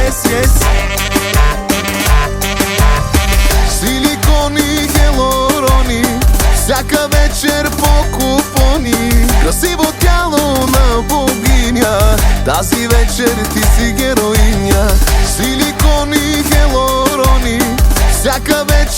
yes. Силикони, хелорони, всяка вечер по купони. Красиво тяло на богиня, тази вечер ти си героиня. Силикони, хелорони, всяка вечер